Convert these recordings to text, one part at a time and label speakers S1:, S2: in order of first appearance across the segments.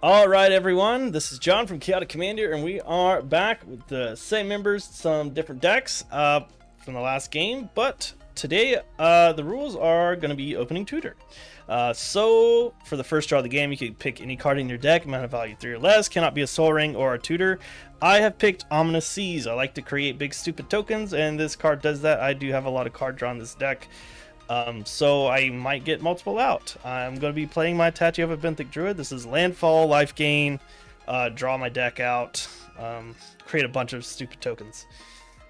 S1: All right, everyone. This is John from Chaotic Commander, and we are back with the same members, some different decks from the last game. But today, the rules are going to be opening tutor. So for the first draw of the game, you can pick any card in your deck, amount of value 3 or less, cannot be a Soul Ring or a tutor. I have picked Ominous Seas. I like to create big stupid tokens, and this card does that. I do have a lot of card draw in this deck. So I might get multiple out. I'm going to be playing my Tachiova Benthic Druid. This is landfall, life gain, draw my deck out, create a bunch of stupid tokens.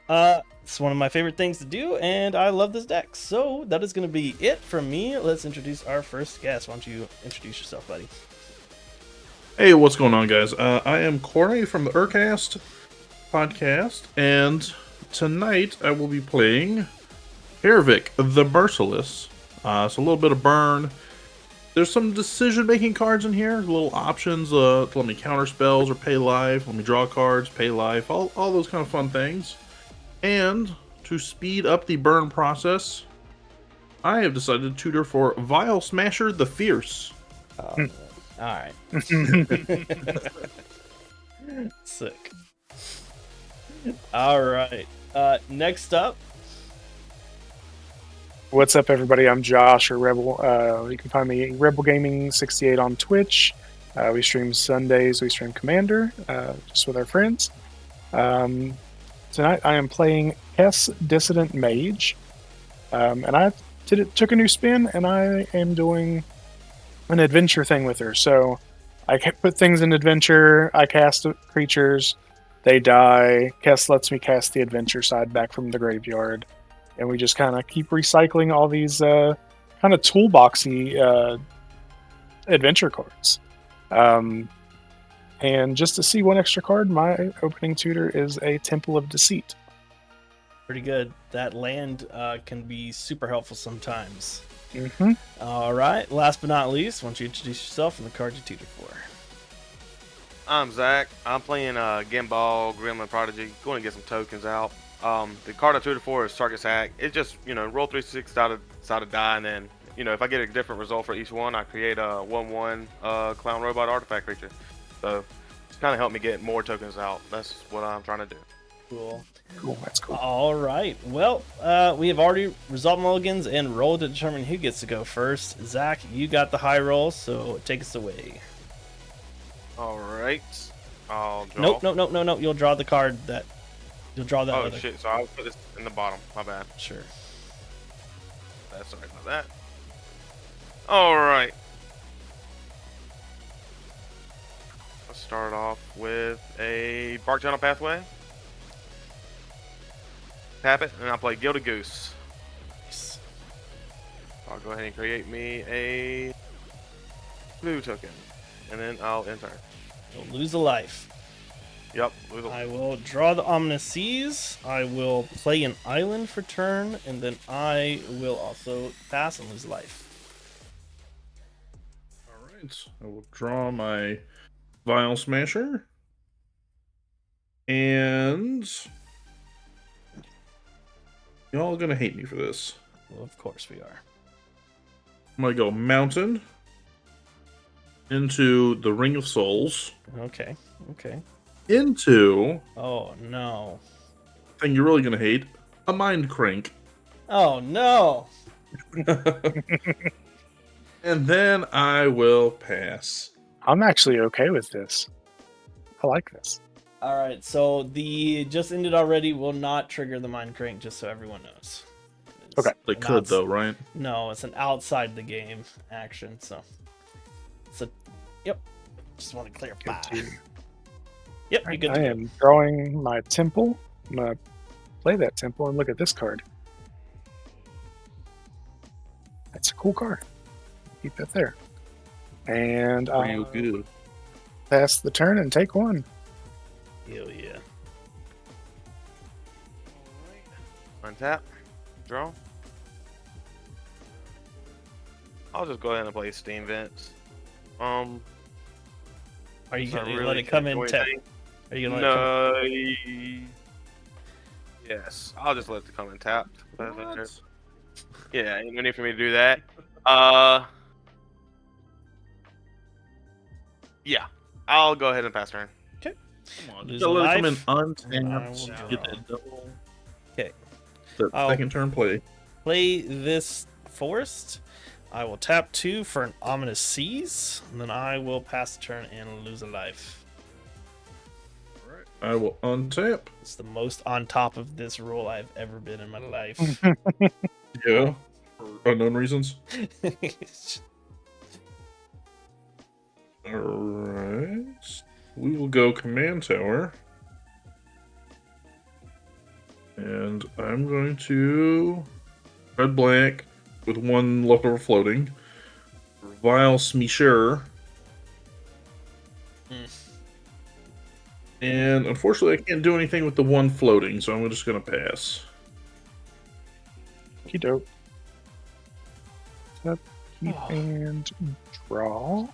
S1: It's one of my favorite things to do, and I love this deck. So that is going to be it from me. Let's introduce our first guest. Why don't you introduce yourself, buddy?
S2: Hey, what's going on, guys? I am Corey from the Urcast podcast, and tonight I will be playing Hervik, the Merciless. It's a little bit of burn. There's some decision-making cards in here, little options to let me counter spells or pay life, let me draw cards, pay life, all those kind of fun things. And to speed up the burn process, I have decided to tutor for Vile Smasher the Fierce.
S1: All right. Sick. All right. Next up.
S3: What's up, everybody? I'm Josh, or Rebel. You can find me Rebel Gaming 68 on Twitch. We stream Sundays. We stream Commander, just with our friends. Tonight I am playing Hess Dissident Mage, and I took a new spin, and I am doing an adventure thing with her. So I put things in adventure. I cast creatures, they die. Kess lets me cast the adventure side back from the graveyard. And we just kind of keep recycling all these kind of toolboxy adventure cards. And just to see one extra card, my opening tutor is a Temple of Deceit.
S1: Pretty good. That land can be super helpful sometimes.
S3: Mm-hmm.
S1: All right. Last but not least, why don't you introduce yourself and the card you tutor for?
S4: I'm Zach. I'm playing Gimbal, Gremlin Prodigy. Going to get some tokens out. The card I tutored for is Target's Hack. It's just, roll 3/6 side of die, and then, if I get a different result for each one, I create a 1/1 clown robot artifact creature. So it's kind of helped me get more tokens out. That's what I'm trying to do.
S1: Cool.
S3: Cool, that's cool.
S1: All right. Well, we have already resolved mulligans and rolled to determine who gets to go first. Zach, you got the high roll, so take us away.
S4: All right. I'll draw.
S1: Nope. You'll draw the card that... You'll draw that
S4: Oh,
S1: other.
S4: shit. So I'll put this in the bottom. My bad.
S1: Sure.
S4: Sorry about that. All right. Let's start off with a Bark Channel Pathway. Tap it, and I'll play Gilded Goose.
S1: Nice.
S4: I'll go ahead and create me a blue token, and then I'll enter.
S1: You'll lose a life.
S4: Yep.
S1: I will draw the Ominous Seas. I will play an island for turn, and then I will also pass and lose life.
S2: Alright, I will draw my Vile Smasher. And y'all are gonna hate me for this.
S1: Well, of course we are.
S2: I'm gonna go Mountain into the Ring of Souls.
S1: Okay.
S2: Into
S1: Oh, no.
S2: thing you're really gonna hate, a Mind Crank.
S1: Oh, no.
S2: And then I will pass.
S3: I'm actually okay with this. I like this.
S1: All right, so the just ended already will not trigger the Mind Crank, just so everyone knows. It's
S3: Okay.
S2: They
S1: an
S2: could,
S1: outs-
S2: though, right?
S1: No, it's an outside the game action, so. Yep. Just want to clarify.
S3: Good to-
S1: Yep, you're good.
S3: I am drawing my temple. I'm going to play that temple and look at this card. That's a cool card. Keep that there. And
S2: Real
S3: I'll
S2: good.
S3: pass the turn and take one.
S1: Hell yeah.
S4: Untap. Draw. I'll just go ahead and play Steam Vents.
S1: Are you
S4: I
S1: going to
S4: really
S1: let it
S4: can't
S1: come
S4: do
S1: in?
S4: anything.
S1: Are you going to let it come?
S4: No. Yes, I'll just let it come in tapped.
S2: What?
S4: Yeah, no need for me to do that. Yeah, I'll go ahead and pass turn.
S1: Okay.
S2: Come on,
S1: Lose
S2: you gotta let it come in
S1: life, and I
S2: untapped.
S1: will
S2: Get
S1: draw.
S2: that double.
S1: Okay.
S2: That
S1: I'll-
S2: second turn play.
S1: Play this forest. I will tap 2 for an ominous seize, and then I will pass the turn and lose a life.
S2: Alright. I will untap.
S1: It's the most on top of this roll I've ever been in my life.
S2: Yeah. For unknown reasons. Alright. We will go command tower. And I'm going to red black with 1 leftover floating. Vile Smeesher. And unfortunately I can't do anything with the 1 floating, so I'm just gonna pass.
S3: Okey doke. Tap, keep, and draw.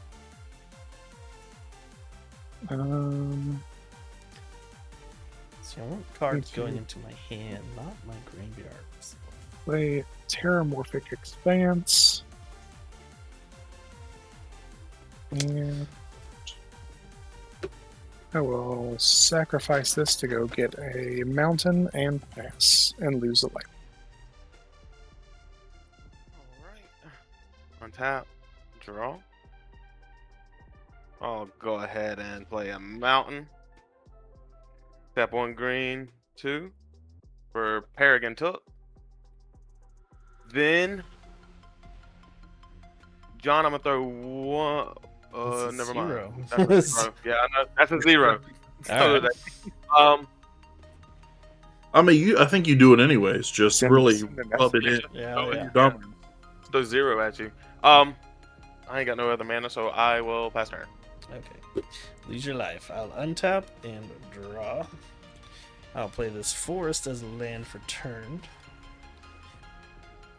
S1: So I want cards going into my hand, not my graveyards.
S3: Play Terramorphic Expanse. And I will sacrifice this to go get a mountain and pass and lose a life.
S4: Alright. Untap. Draw. I'll go ahead and play a mountain. Tap 1 green, 2 for Paragon Took. Then, John, I'm gonna throw 1.
S1: That's a
S4: Never
S1: zero.
S4: mind. That's a 0. Yeah, I know. That's a 0.
S1: Alright.
S2: I mean, I think you do it anyways. Just
S3: Send-
S2: really
S3: send a
S2: rub it in.
S3: message.
S1: Yeah,
S2: Oh,
S1: yeah.
S2: you're dominant.
S4: Throw 0 at you. I ain't got no other mana, so I will pass turn.
S1: Okay. Lose your life. I'll untap and draw. I'll play this forest as a land for turn.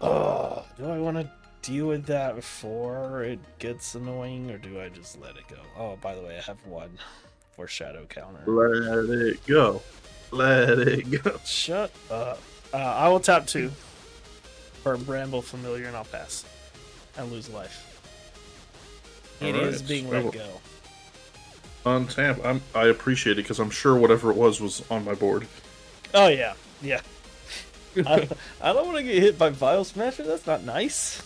S1: Oh, do I want to deal with that before it gets annoying, or do I just let it go? Oh, by the way, I have 1 for shadow counter.
S2: Let it go. Let it go.
S1: Shut up. I will tap 2 for Bramble Familiar, and I'll pass. And lose life. It
S2: Alright,
S1: is being
S2: so-
S1: let go.
S2: Untap. I appreciate it because I'm sure whatever it was on my board.
S1: Oh, yeah. Yeah. I don't want to get hit by Vile Smasher. That's not nice.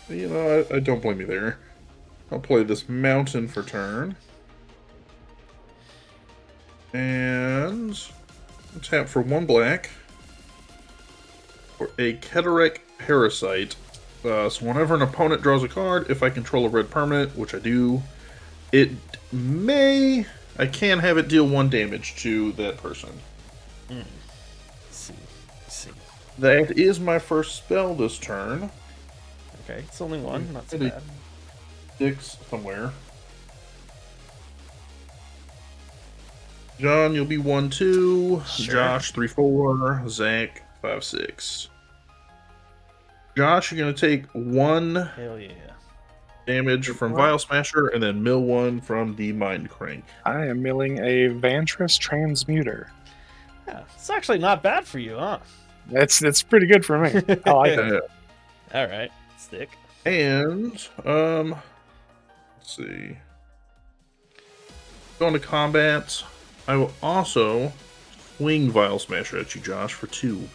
S2: You know, I don't blame you there. I'll play this mountain for turn. And tap for 1 black. For a Keterek Parasite. So whenever an opponent draws a card, if I control a red permanent, which I do, I can have it deal 1 damage to that person.
S1: Let's see.
S2: That is my first spell this turn.
S1: Okay, it's only 1. Not so
S2: Maybe
S1: bad.
S2: 6 somewhere. John, you'll be 1-2.
S1: Sure.
S2: Josh, 3-4. Zach, 5-6. Josh, you're gonna take 1
S1: Hell yeah.
S2: damage from Vile Smasher, and then mill 1 from the Mind Crank.
S3: I am milling a Vantress Transmuter.
S1: Yeah, it's actually not bad for you, huh?
S3: It's pretty good for me. I like it.
S1: All right, stick.
S2: And let's see. Going to combat. I will also swing Vile Smasher at you, Josh, for 2.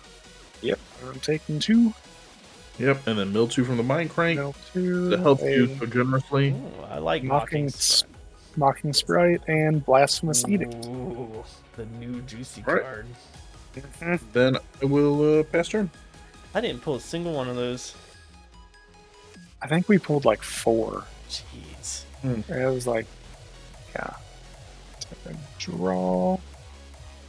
S3: Yep, I'm taking 2.
S2: Yep, and then mill 2 from the Mind Crank.
S3: Mill 2.
S2: That helps
S3: a
S2: you so generously.
S1: Ooh, I like
S3: Mocking
S1: Sprite.
S3: Mocking Sprite and Blasphemous Edict.
S1: Ooh, the new juicy
S2: Right.
S1: card.
S2: Then I will pass turn.
S1: I didn't pull a single one of those.
S3: I think we pulled like 4.
S1: Jeez.
S3: It was like, yeah. Draw.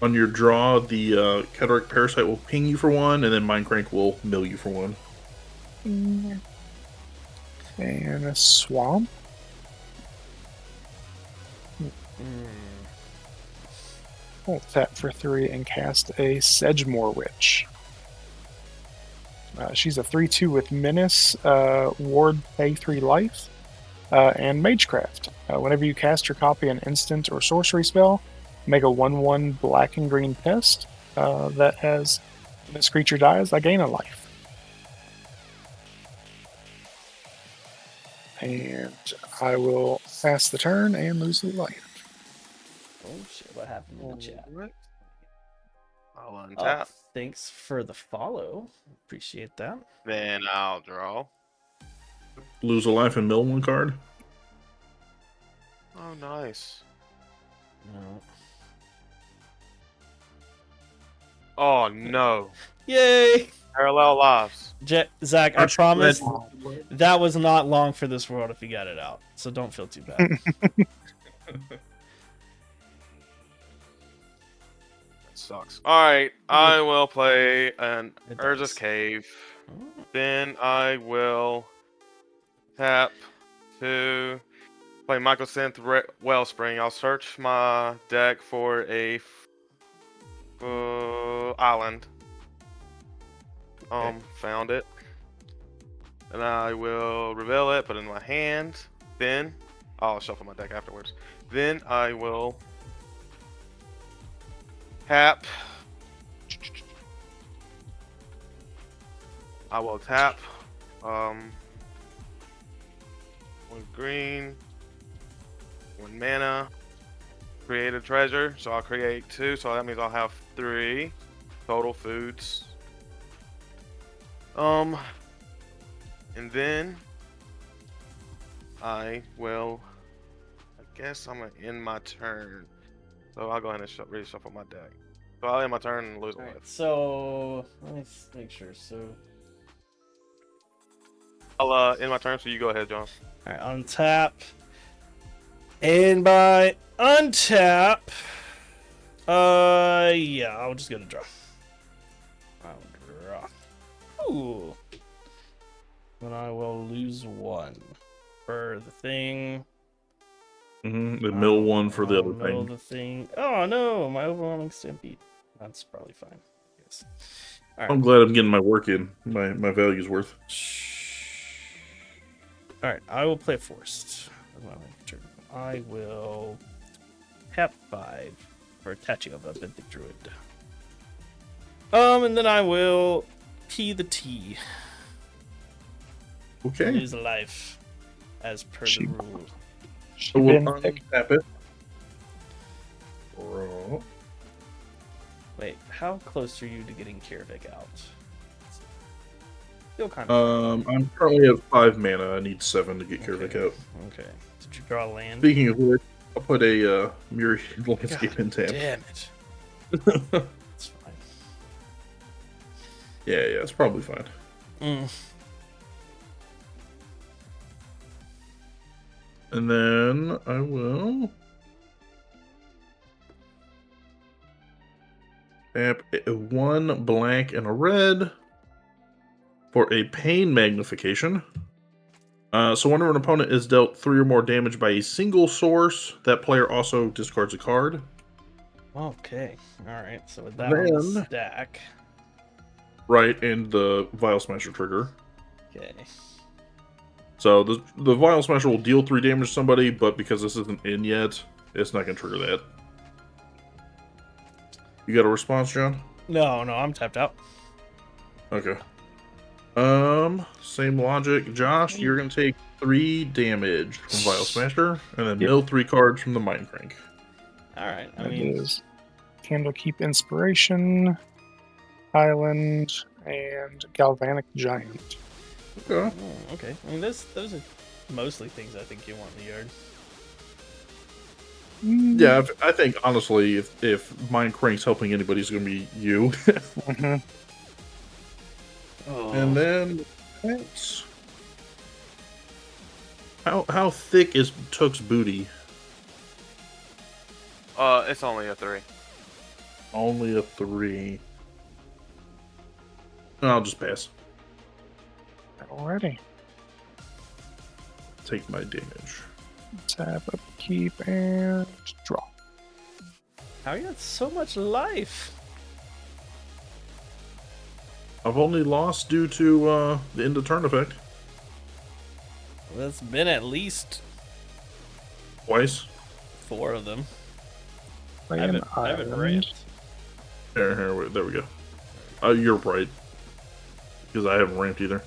S2: On your draw, the Keterek Parasite will ping you for 1, and then Mind Crank will mill you for 1.
S3: And a Swamp. We'll tap for 3 and cast a Sedgemoor Witch. She's a 3/2 with Menace, Ward pay 3 life, and Magecraft. Whenever you cast or copy an instant or sorcery spell, make a 1/1 black and green pest that has, when this creature dies, I gain a life. And I will pass the turn and lose the land.
S1: Oh shit! What happened in the chat?
S4: I'll
S1: Oh,
S4: untap.
S1: thanks for the follow. Appreciate that.
S4: Then I'll draw.
S2: Lose a life and mill one card.
S4: Oh, nice.
S1: No.
S4: Oh no.
S1: Yay!
S4: Parallel lives.
S1: Zach, I
S2: Aren't you
S1: promise
S2: glad-
S1: that was not long for this world if you got it out. So don't feel too bad.
S4: Sucks. Alright, I will play an
S1: It
S4: Urza's
S1: does.
S4: Cave.
S1: Oh,
S4: Then I will tap to play Michael Synth Wellspring. I'll search my deck for a island. Found it. And I will reveal it, put it in my hand. Then I'll shuffle my deck afterwards. Then I will tap. I will tap. One green, one mana. Create a treasure, so I'll create 2. So that means I'll have 3 total foods. And then I will. I guess I'm gonna end my turn. So I'll go ahead and reshuffle my deck. So I'll end my turn and lose a
S1: alright,
S4: life.
S1: so let me make sure. So,
S4: I'll end my turn. So you go ahead, John.
S1: alright, untap. And by untap, yeah, I'll just go to draw. I'll draw. Ooh. Then I will lose 1 for the thing.
S2: The mill one for the
S1: I'll
S2: other
S1: mill
S2: thing.
S1: the thing. Oh no, my overwhelming stampede. That's probably fine. I guess. All
S2: I'm
S1: right.
S2: glad I'm getting my work in. My value's worth.
S1: All right. I will play forced. I will tap 5 for attaching of a benthic druid. And then I will P the T.
S2: Okay.
S1: Lose a life, as per the rule.
S2: So we'll
S3: Benthic.
S2: untap it. Draw.
S1: Wait, how close are you to getting Kirvik out? Still kind of.
S2: I'm currently at 5 mana. I need 7 to get Kirvik out.
S1: Okay. Did you draw land?
S2: Speaking of which, I'll put a Myriad Landscape in tap.
S1: Damn it. It's fine.
S2: Yeah, it's probably fine. And then I will tap 1 black and a red for a pain magnification. So whenever an opponent is dealt 3 or more damage by a single source, that player also discards a card.
S1: Okay. Alright, so with that on the
S2: Then-
S1: stack.
S2: Right, and the Vial Smasher trigger.
S1: Okay.
S2: So the Vial Smasher will deal 3 damage to somebody, but because this isn't in yet, it's not going to trigger that. You got a response, John?
S1: No, I'm tapped out.
S2: Okay. Same logic. Josh, you're going to take 3 damage from Vial Smasher, and then
S3: Yep.
S2: mill 3 cards from the Mind Crank.
S1: Alright, I
S3: That
S1: mean,
S3: is Candlekeep Inspiration, Island, and Galvanic Giant.
S2: Okay.
S1: okay. I mean, those are mostly things I think you want in the yard.
S2: Yeah, I think, honestly, if Mind Crank's helping anybody, it's going to be you.
S3: Mhm.
S1: Oh.
S2: And then... Thanks. How thick is Took's booty?
S4: It's only a 3.
S2: Only a 3. I'll just pass.
S3: Alrighty.
S2: Take my damage.
S3: Tap, upkeep, and draw.
S1: How you got so much life?
S2: I've only lost due to the end of turn effect.
S1: Well, that's been at least
S2: Twice.
S1: 4 of them.
S3: Play
S1: I
S3: an
S1: haven't
S3: island.
S1: ramped.
S2: There we go. You're right. Because I haven't ramped either.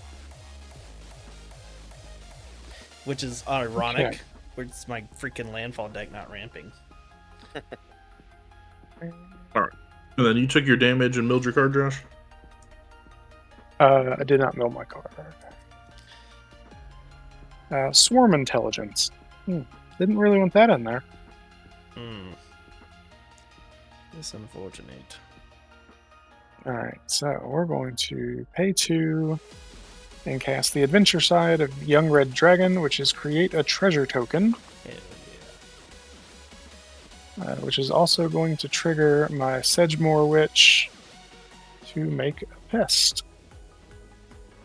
S1: which is ironic.
S3: Okay.
S1: It's my freaking landfall deck not ramping.
S2: Alright. And then you took your damage and milled your card, Josh?
S3: I did not mill my card. Swarm Intelligence. Didn't really want that in there.
S1: It's unfortunate.
S3: Alright, so we're going to pay 2 and cast the adventure side of Young Red Dragon, which is create a treasure token.
S1: Hell
S3: Which is also going to trigger my Sedgemoor Witch to make a pest.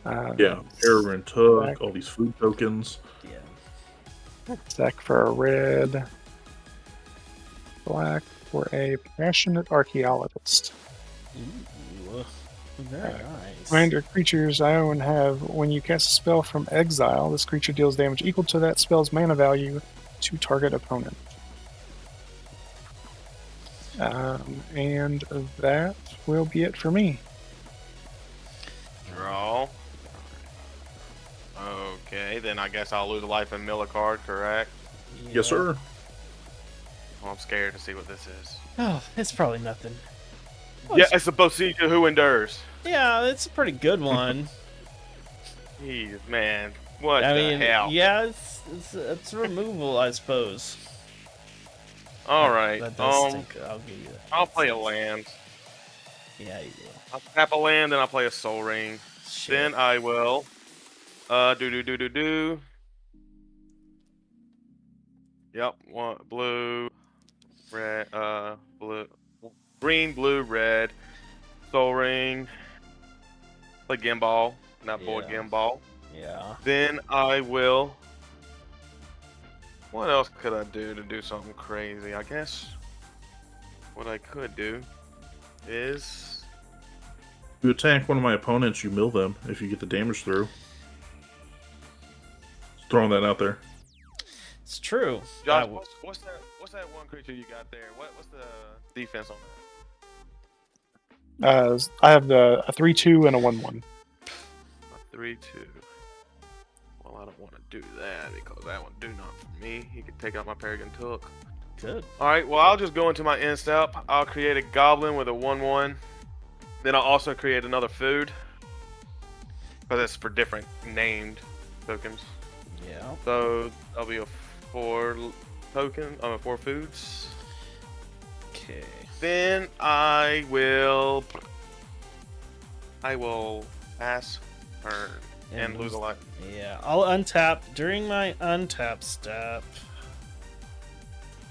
S2: Yeah, Peregrine Took,
S3: Sack.
S2: all these food tokens.
S1: yeah.
S3: Sack for a red. Black for a Passionate Archaeologist.
S1: Ooh, very nice.
S3: Commander creatures I own have, when you cast a spell from exile, this creature deals damage equal to that spell's mana value to target opponent. And that will be it for me.
S4: Draw. Okay, then I guess I'll lose a life and mill a card, correct?
S2: Yes, sir.
S4: Well, I'm scared to see what this is.
S1: Oh, it's probably nothing. Well,
S4: Yeah, it's supposed to see who endures.
S1: Yeah, it's a pretty good one.
S4: Jeez, man. What
S1: I
S4: the
S1: mean,
S4: hell?
S1: yeah, it's removal, I suppose.
S4: Alright,
S1: That does stink. I'll give you that.
S4: I'll play a land.
S1: Yeah, you will.
S4: I'll tap a land, then I'll play a Soul Ring.
S1: Shit.
S4: Then I will, do. Yep, one, blue, red, blue, green, blue, red, Soul Ring, play Gimbal, not board
S1: Yeah.
S4: Gimbal.
S1: Yeah.
S4: Then I will, what else could I do to do something crazy? I guess what I could do is,
S2: You attack one of my opponents, you mill them if you get the damage through. Just throwing that out there.
S1: It's true.
S4: Josh, what's that one creature you got there? What's the defense on that?
S3: I have a 3/2 and a 1/1.
S4: A 3/2. Well, I don't want to do that because that one do not for me. He could take out my Peregrine Took.
S1: Good.
S4: Alright, well, I'll just go into my end step. I'll create a goblin with a 1/1. Then I'll also create another food. Because it's for different named tokens.
S1: Yeah.
S4: So that'll be a 4 token, 4 foods.
S1: Okay.
S4: Then I will pass turn and lose a life.
S1: Yeah, I'll untap during my untap step.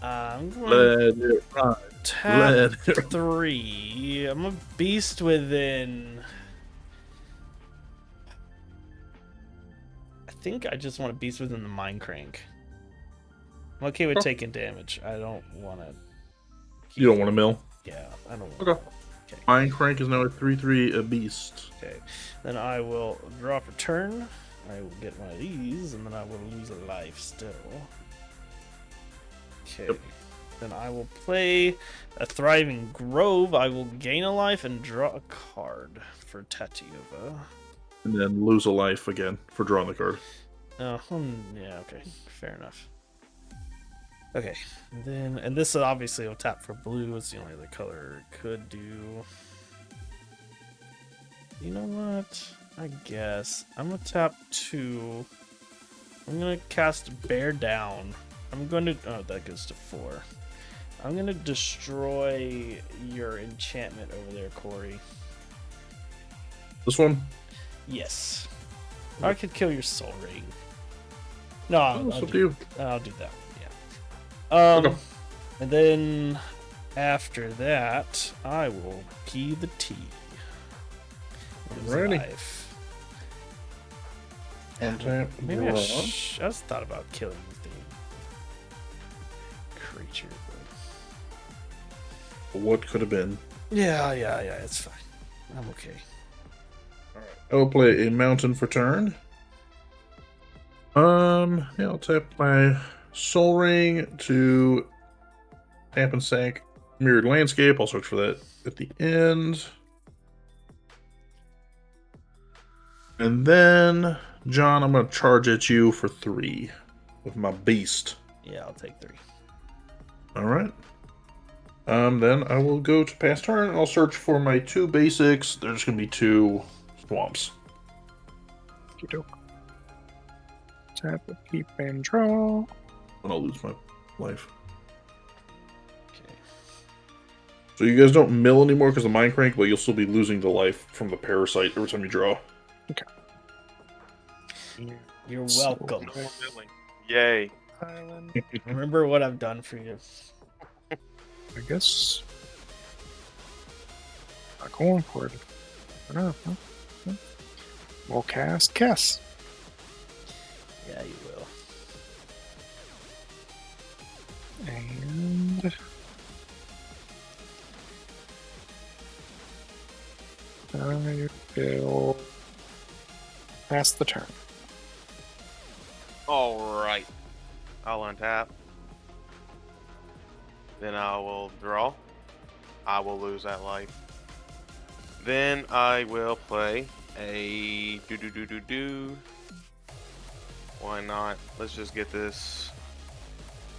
S1: I'm going to
S2: Let it ride.
S1: tap
S2: Let it
S1: 3. I'm a beast within. I think I just want to beast within the Mind Crank. I'm okay with taking damage. I don't want to.
S2: You don't want to mill?
S1: Yeah, I don't want.
S2: Okay.
S1: Okay.
S2: Mind Crank is now a 3/3 a beast.
S1: Okay. Then I will draw for turn. I will get one of these, and then I will lose a life still. Okay.
S2: Yep.
S1: Then I will play a Thriving Grove. I will gain a life and draw a card for Tatiova.
S2: And then lose a life again for drawing the card.
S1: Oh, yeah, okay. Fair enough. Okay. And this obviously will tap for blue. It's the only other color it could do. You know what? I guess I'm gonna tap 2. I'm gonna cast Bear Down. I'm going to. Oh, that goes to 4. I'm gonna destroy your enchantment over there, Corey.
S2: This one?
S1: Yes. Or I could kill your Soul Ring. No,
S2: Oh, it's up to you.
S1: I'll do that one. Yeah.
S2: Okay.
S1: And then after that, I will key the T.
S2: Alrighty.
S1: Life.
S2: Untap,
S1: Maybe I
S2: draw.
S1: just thought about killing the creature.
S2: What could have been?
S1: Yeah, it's fine. I'm okay.
S2: I will play a mountain for turn. Yeah, I'll tap my Soul Ring to tap and sack Mirrored Landscape. I'll search for that at the end. And then, John, I'm going to charge at you for 3. with my beast.
S1: Yeah, I'll take 3.
S2: All right. Then I will go to pass turn, and I'll search for my 2 basics. There's going to be 2 swamps.
S3: Okey-doke. Tap, keep, and draw.
S2: And I'll lose my life.
S1: Okay.
S2: So you guys don't mill anymore because of Mind Crank, but you'll still be losing the life from the Parasite every time you draw.
S3: Okay.
S1: You're
S3: So-
S1: welcome.
S4: No more milling. Yay.
S3: Island.
S1: Remember what I've done for you.
S3: I guess. Not going for it. No, no. We'll cast Kess.
S1: Yeah, you will.
S3: And I will pass the turn.
S4: Alright. I'll untap. Then I will draw. I will lose that life. Then I will play a do. Why not? Let's just get this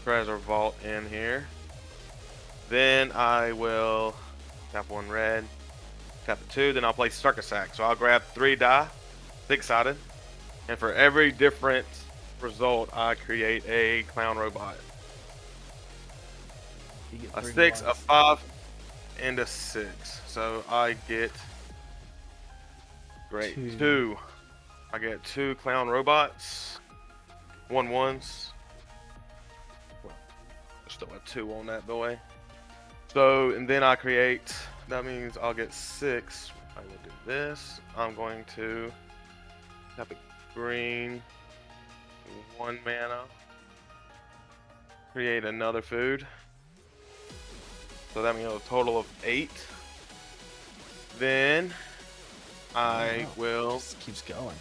S4: treasure vault in here. Then I will tap 1 red, tap a 2, then I'll play Circus Sack. So I'll grab 3 die, 6-sided, and for every different result, I create a clown robot.
S1: You get
S4: A
S1: 3
S4: 6, a
S1: ones.
S4: 5, and a 6. So I get great 2. I get 2 clown robots, 1/1s. Still a 2 on that boy. So and then I create. That means I'll get 6. I will do this. I'm going to tap a green, 1 mana. Create another food. So that means a total of 8. Then I
S1: Wow.
S4: will.
S1: Just keeps going.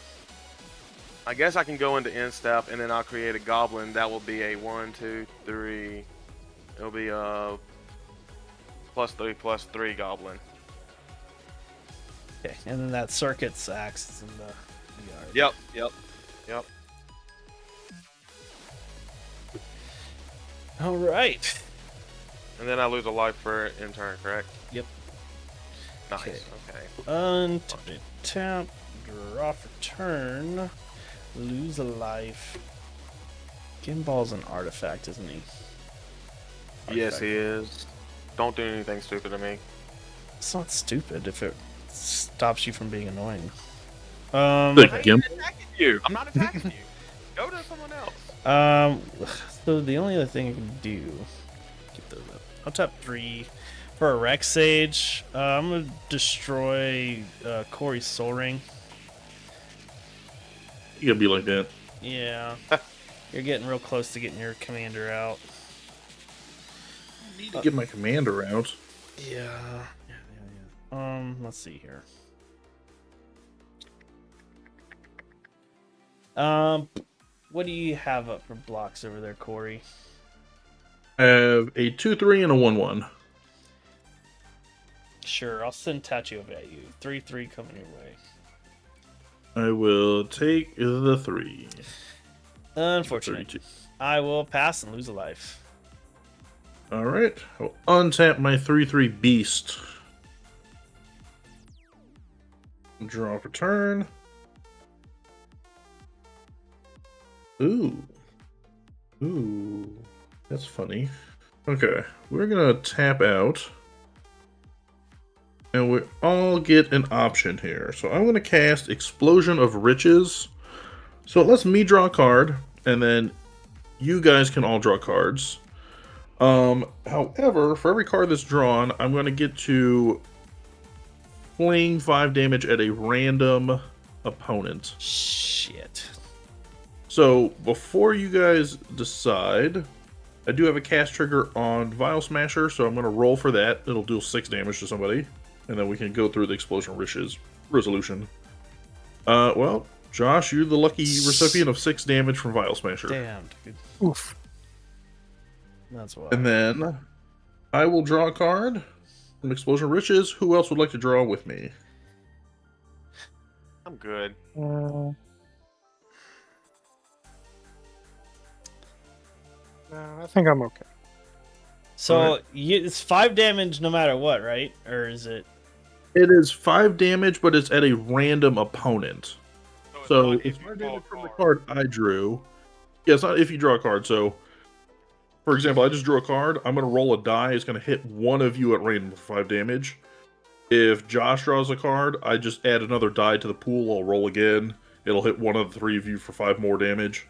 S4: I guess I can go into end step and then I'll create a goblin. That will be a 1, 2, 3. It'll be a +3/+3 goblin.
S1: Okay, and then that circuit's axe is in the yard.
S4: Yep.
S1: All right.
S4: And then I lose a life for in turn, correct?
S1: Yep.
S4: Nice.
S1: Okay.
S4: Okay.
S1: Tap, draw for turn, lose a life. Gimball's an artifact, isn't he?
S4: Yes,
S1: Artifact.
S4: he is. Don't do anything stupid to me.
S1: It's not stupid if it stops you from being annoying.
S2: The Gimp.
S4: I'm not attacking you. Go to someone else.
S1: So the only other thing I can do, keep those up. I'll tap 3 for a Rex Sage. I'm gonna destroy Corey's Soul Ring.
S2: You gotta be like that.
S1: Yeah, you're getting real close to getting your commander out.
S2: I need to get my commander out.
S1: Yeah. Let's see here. What do you have up for blocks over there, Corey?
S2: I have a 2/3 and a 1/1.
S1: Sure, I'll send Tachi over at you. 3/3 coming your way.
S2: I will take the 3.
S1: Unfortunately,
S2: 32.
S1: I will pass and lose a life.
S2: Alright. I'll untap my 3/3 beast. Draw for turn. Ooh. That's funny. Okay, we're gonna tap out. And we all get an option here. So I'm gonna cast Explosion of Riches. So it lets me draw a card, and then you guys can all draw cards. However, for every card that's drawn, I'm gonna get to fling 5 damage at a random opponent.
S1: Shit.
S2: So, before you guys decide, I do have a cast trigger on Vial Smasher, so I'm going to roll for that. It'll deal 6 damage to somebody, and then we can go through the Explosion Riches resolution. Well, Josh, you're the lucky recipient of 6 damage from Vial Smasher.
S1: Damn, dude.
S3: Oof.
S1: That's why.
S2: And then I will draw a card from Explosion Riches. Who else would like to draw with me?
S4: I'm good.
S3: I think I'm okay.
S1: So
S2: Alright.
S1: it's 5 damage no matter what, right? Or is it?
S2: It is 5 damage, but it's at a random opponent.
S4: it's
S2: So
S4: not
S2: it's
S4: if you
S2: 5
S4: draw a
S2: damage from the card I drew. Yeah, it's not if you draw a card. So, for example, I just drew a card. I'm going to roll a die. It's going to hit one of you at random for 5 damage. If Josh draws a card, I just add another die to the pool. I'll roll again. It'll hit one of the 3 of you for 5 more damage.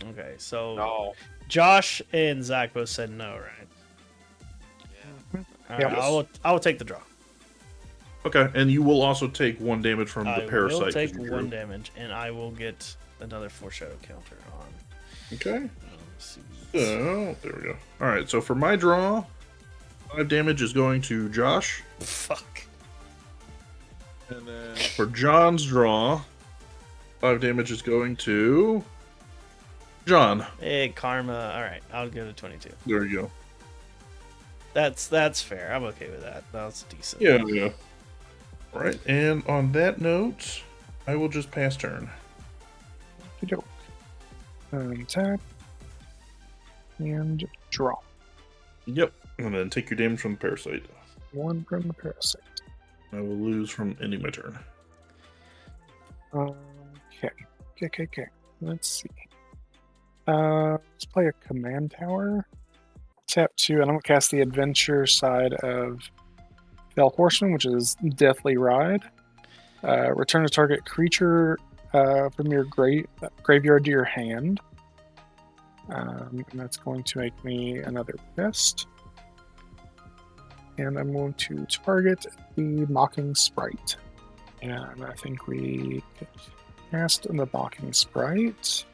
S1: Okay, so
S4: No.
S1: Josh and Zach both said no, right?
S4: Yeah.
S1: All
S3: Yep.
S1: right, I will take the draw.
S2: Okay, and you will also take 1 damage from the
S1: I
S2: parasite.
S1: will
S2: 'cause
S1: take
S2: you drew.
S1: 1 damage, and I will get another foreshadow counter on.
S2: Okay.
S1: Let's see.
S2: So, there we go. Alright, so for my draw, 5 damage is going to Josh.
S1: Fuck.
S2: And then for John's draw, 5 damage is going to John.
S1: Hey, karma. All right, I'll go to 22.
S2: There you go.
S1: That's fair. I'm okay with that. That's decent.
S2: Yeah. Alright, and on that note, I will just pass turn.
S3: Okey-doke. Tap. And draw.
S2: Yep. And then take your damage from the parasite.
S3: 1 from the parasite.
S2: I will lose from ending my turn.
S3: Okay. Let's see. Let's play a command tower. Tap 2, and I'm going to cast the adventure side of Fell Horseman, which is Deathly Ride. Return a target creature from your graveyard to your hand. And that's going to make me another pest. And I'm going to target the Mocking Sprite. And I think we cast the Mocking Sprite.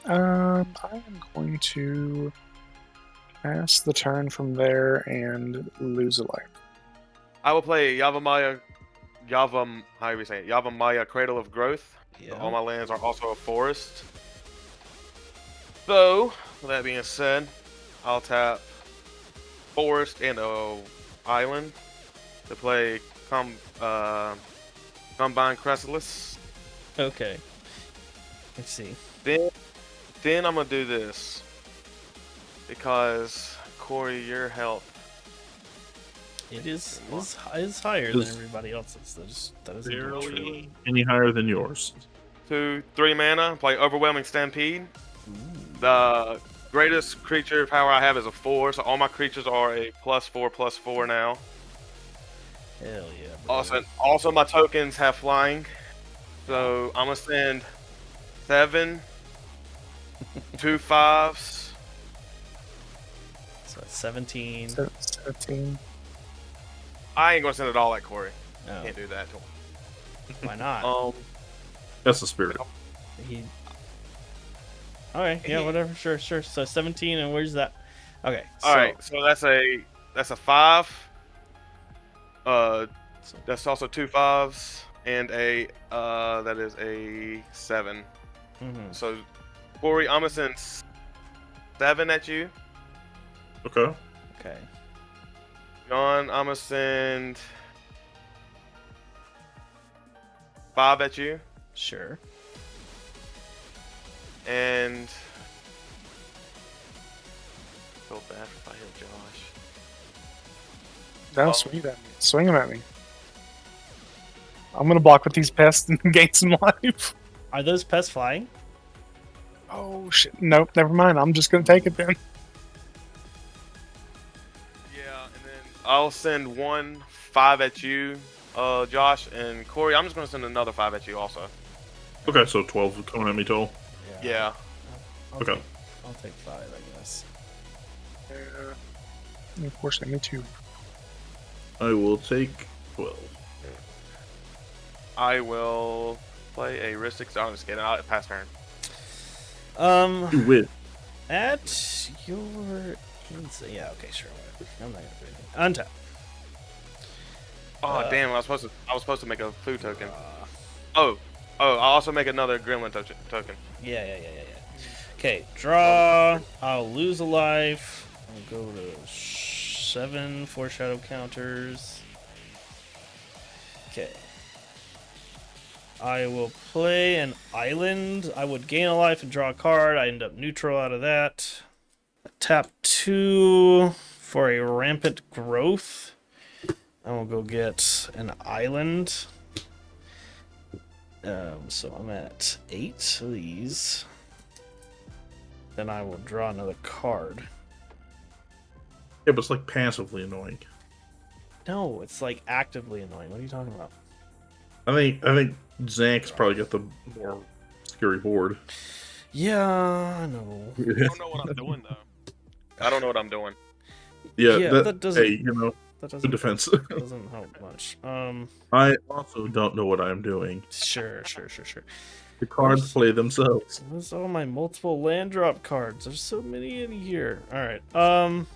S3: I am going to pass the turn from there and lose a life.
S4: I will play Yavimaya, how do we say it? Yavimaya Cradle of Growth.
S1: Yeah.
S4: All my lands are also a forest. So, with that being said, I'll tap forest and island to play Combine Chrysalis.
S1: Okay. Let's see.
S4: Then I'm gonna do this because Corey, your health.
S1: It is higher than everybody else's. That is
S2: Barely any higher than yours.
S4: 2/3 mana, play Overwhelming Stampede. The greatest creature power I have is a 4, so all my creatures are a +4/+4 now.
S1: Hell yeah. Bro.
S4: Also my tokens have flying, so I'm gonna send 7, 2 5s.
S1: So that's 17.
S3: 17.
S4: I ain't gonna send it all at Corey.
S1: No,
S4: Can't do that.
S1: why not?
S2: That's the spirit.
S1: He. All right. Yeah. Whatever. Sure. So 17, and where's that? Okay.
S4: All right. So that's a 5. That's also 2 5s and a that is a 7.
S1: Mm-hmm.
S4: So Corey, I'm gonna send 7 at you.
S2: Okay.
S1: Okay.
S4: John, I'm gonna send 5 at you.
S1: Sure.
S4: And feel bad if I hit Josh.
S3: No, swing it at me. Swing them at me. I'm gonna block with these pests and gain some life.
S1: Are those pests flying?
S3: Oh shit! Nope, never mind. I'm just gonna take it then.
S4: Yeah, and then I'll send 1 5 at you, Josh, and Corey. I'm just gonna send another 5 at you also.
S2: Okay, so 12 coming at me total.
S4: Yeah.
S2: Okay.
S1: I'll take 5, I guess.
S3: Unfortunately, me too.
S2: I will take 12.
S4: I will play a Ristix. I'm just kidding. I'll pass turn.
S2: You win.
S1: At your yeah, okay, sure. Whatever. I'm not gonna do anything. Untap.
S4: Oh damn! I was supposed to make a food token. Oh, I'll also make another Gremlin token.
S1: Yeah. Okay, draw. I'll lose a life. I'll go to 7 foreshadow counters. Okay. I will play an island. I would gain a life and draw a card. I end up neutral out of that. tap 2 for a rampant growth. I will go get an island. So I'm at 8 of these. Then I will draw another card.
S2: Yeah, but it's like passively annoying.
S1: No, it's like actively annoying. What are you talking about?
S2: I think Zach's probably got the more scary board.
S1: Yeah, I know.
S4: I don't know what I'm doing though. I don't know what I'm doing.
S2: Yeah,
S1: that doesn't.
S2: hey, you know,
S1: That
S2: good
S1: doesn't.
S2: defense.
S1: Doesn't help much.
S2: I also don't know what I'm doing.
S1: Sure.
S2: The cards play themselves.
S1: Where's all my multiple land drop cards? There's so many in here. All right.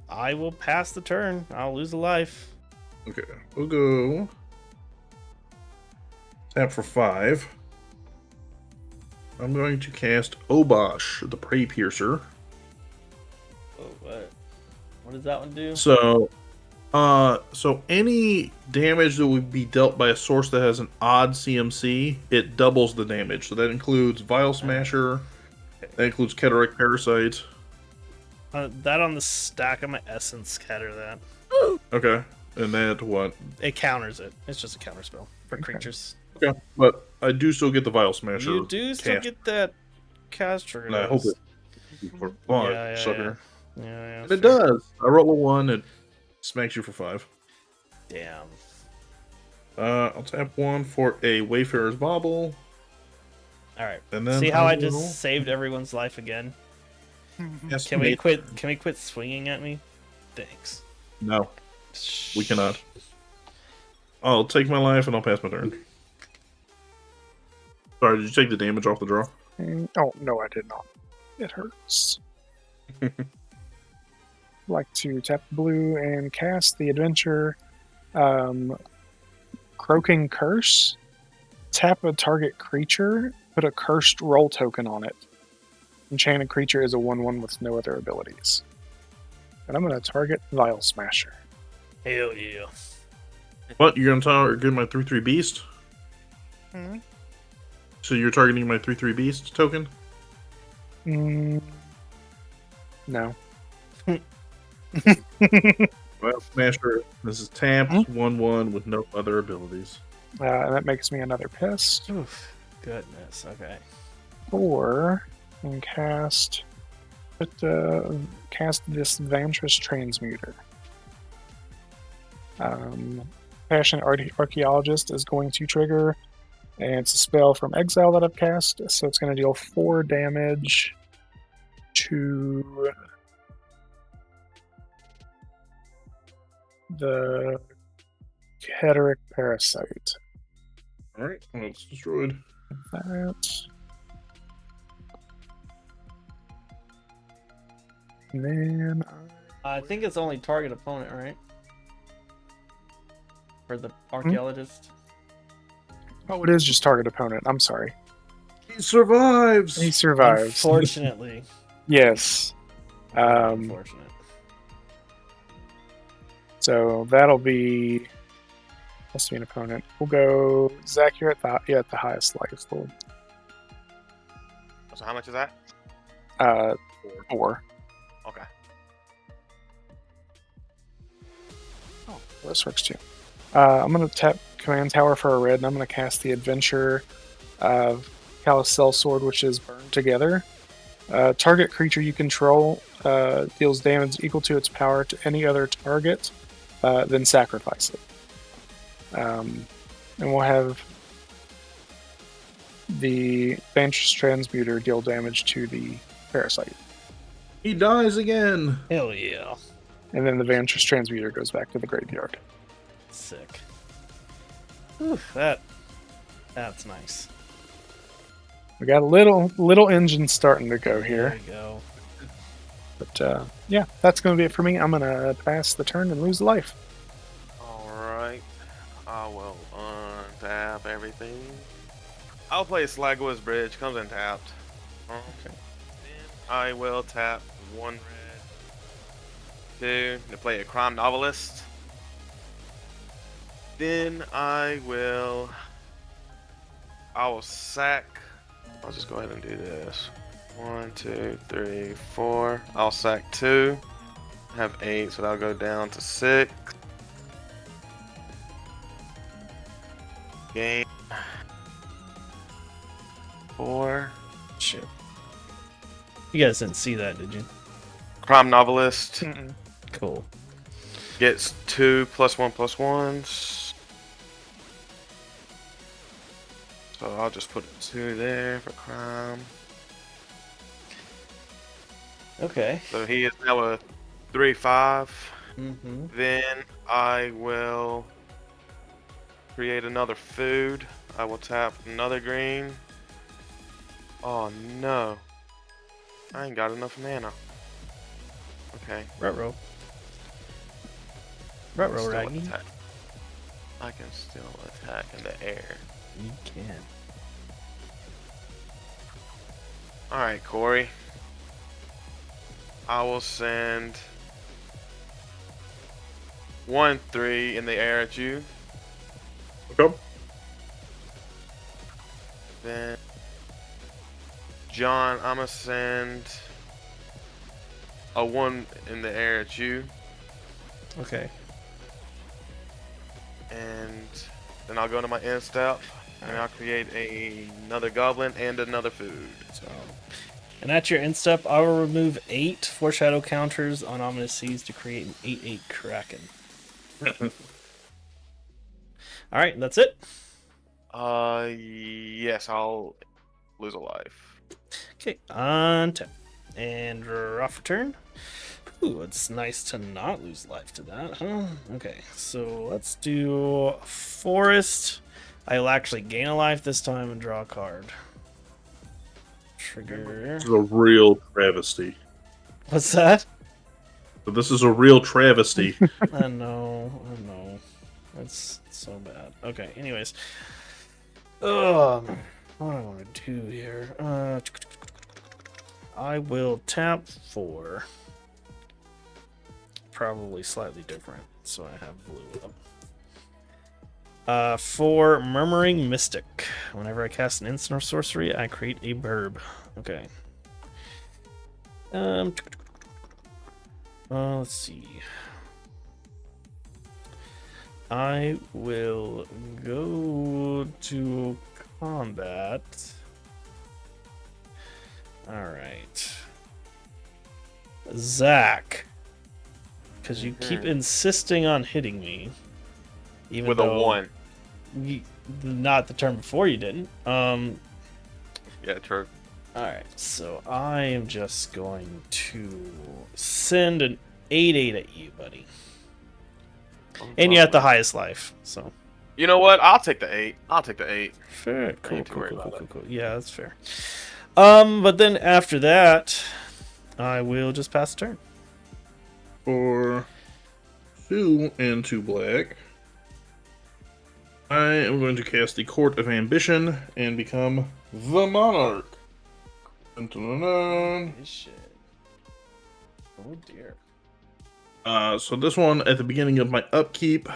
S1: I will pass the turn. I'll lose a life.
S2: Okay, we'll go tap for 5. I'm going to cast Obosh, the Prey Piercer.
S1: Oh, what? What does that one do?
S2: So any damage that would be dealt by a source that has an odd CMC, it doubles the damage. So that includes Vile Smasher, that includes Cataract Parasite.
S1: That on the stack of my essence scatter that.
S2: Okay, and that what?
S1: It counters it. It's just a counter spell for creatures.
S2: Okay, but I do still get the Vile Smasher.
S1: You do still get that cast trigger.
S2: And I hope it for 5,
S1: Yeah.
S2: sucker.
S1: Yeah.
S2: And it does. I roll a 1, it smacks you for 5.
S1: Damn.
S2: I'll tap 1 for a Wayfarer's Bauble.
S1: All right.
S2: And then
S1: see how I
S2: will-
S1: just saved everyone's life again?
S2: Yes,
S1: Can we
S2: mate.
S1: quit? Can we quit swinging at me? Thanks.
S2: No, we cannot. I'll take my life and I'll pass my turn. Sorry, did you take the damage off the draw?
S3: Oh, no, I did not. It hurts. Like to tap blue and cast the adventure Croaking Curse. Tap a target creature, put a cursed roll token on it. Enchanted creature is a 1/1 with no other abilities. And I'm going to target Vile Smasher.
S1: Hell yeah.
S2: What? You're going to target my 3/3 beast?
S3: Mhm.
S2: So you're targeting my 3/3 beast token?
S3: No.
S2: Well, Smasher, this is tapped, 1/1 with no other abilities.
S3: And that makes me another pest.
S1: Oof. Goodness. Okay.
S3: 4 and cast this Vantress Transmuter. Passionate Archaeologist is going to trigger, and it's a spell from exile that I've cast, so it's going to deal 4 damage to the Cataract Parasite.
S2: Alright, well, it's destroyed.
S3: That. And then
S1: I think it's only target opponent, right? For the archaeologist.
S3: oh, it is just target opponent. I'm sorry.
S2: He survives!
S3: He survives.
S1: Unfortunately.
S3: Yes.
S1: Unfortunate.
S3: So that'll be. Must be an opponent. We'll go. Zach, you're at the highest life. We'll,
S4: So how much is that?
S3: 4.
S4: Okay.
S3: Oh, well, this works too. I'm going to tap Command Tower for a red, and I'm going to cast the Adventure of Callous Sword, which is Burned Together. Target creature you control deals damage equal to its power to any other target, then sacrifice it. And we'll have the Vantress Transmuter deal damage to the Parasite.
S2: He dies again!
S1: Hell yeah.
S3: And then the Vantress Transmuter goes back to the graveyard.
S1: Sick. Whew, that's nice.
S3: We got a little engine starting to go
S1: There
S3: here.
S1: we go.
S3: But yeah, that's going to be it for me. I'm going to pass the turn and lose the life.
S4: Alright. I will untap everything. I'll play Slagwoods Bridge. Comes in tapped. Okay. Then I will tap 1 red. 2 to play a crime novelist. Then I will sack. I'll just go ahead and do this. 1, 2, 3, 4. I'll sack 2. I have 8, so that'll go down to 6. Game 4.
S1: Shit. You guys didn't see that, did you?
S4: Crime novelist
S1: Cool.
S4: gets 2 +1/+1s. So I'll just put a 2 there for crime.
S1: Okay.
S4: So he is now a 3/5.
S1: Mm-hmm.
S4: Then I will create another food. I will tap another green. Oh no. I ain't got enough mana. Okay.
S1: Ruh-roh.
S4: I can
S1: Ruh-roh,
S4: still
S1: Raggy.
S4: attack. I can still attack in the air.
S1: You can.
S4: Alright, Corey. I will send 1/3 in the air at you.
S2: Okay.
S4: Then John, I'm gonna send a 1 in the air at you.
S1: Okay.
S4: And then I'll go to my end step and I'll create another goblin and another food.
S1: So, and at your end step, I will remove 8 foreshadow counters on Ominous Seas to create an 8/8 Kraken. Alright, that's it.
S4: Yes, I'll lose a life.
S1: Okay, on tap. And draw for turn. Ooh, it's nice to not lose life to that, huh? Okay, so let's do Forest. I will actually gain a life this time and draw a card. Trigger.
S2: This is a real travesty.
S1: What's that?
S2: This is a real travesty.
S1: I know. That's so bad. Okay, anyways. What do I want to do here? I will tap 4. Probably slightly different, so I have blue up. For Murmuring Mystic. Whenever I cast an instant or sorcery, I create a verb. Okay. Let's see. I will go to combat. Alright. Zach. Because you keep insisting on hitting me. Even
S4: With
S1: though
S4: a 1.
S1: Not the turn before you didn't.
S4: Yeah, true.
S1: Alright, so I am just going to send an 8/8 at you, buddy. And you're at the highest life, so.
S4: You know what? I'll take the 8. I'll take the 8.
S1: Fair. Cool,
S4: ain't too
S1: cool,
S4: worried
S1: cool,
S4: about
S1: cool,
S4: it.
S1: cool. Yeah, that's fair. But then after that, I will just pass the turn.
S2: For 2 and 2 black, I am going to cast the Court of Ambition and become the Monarch. Dun, dun, dun, dun.
S1: This shit. Oh dear.
S2: So this one, at the beginning of my upkeep,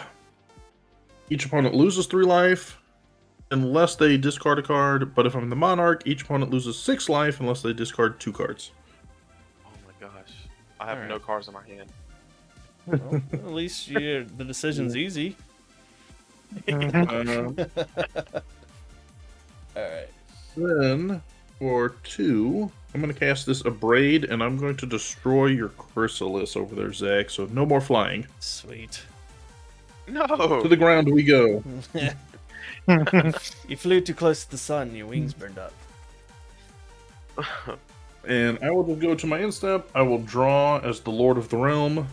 S2: each opponent loses 3 life unless they discard a card, but if I'm the Monarch, each opponent loses 6 life unless they discard 2 cards.
S4: Oh my gosh. I have
S1: Alright.
S4: no cards in my hand.
S1: Well, at least the decision's easy.
S2: Uh,
S1: Alright.
S2: Then, for 2, I'm going to cast this Abrade, and I'm going to destroy your Chrysalis over there, Zach, so no more flying.
S1: Sweet.
S4: No!
S2: To the ground we go.
S1: You flew too close to the sun, your wings burned up.
S2: And I will just go to my end step, I will draw as the Lord of the Realm,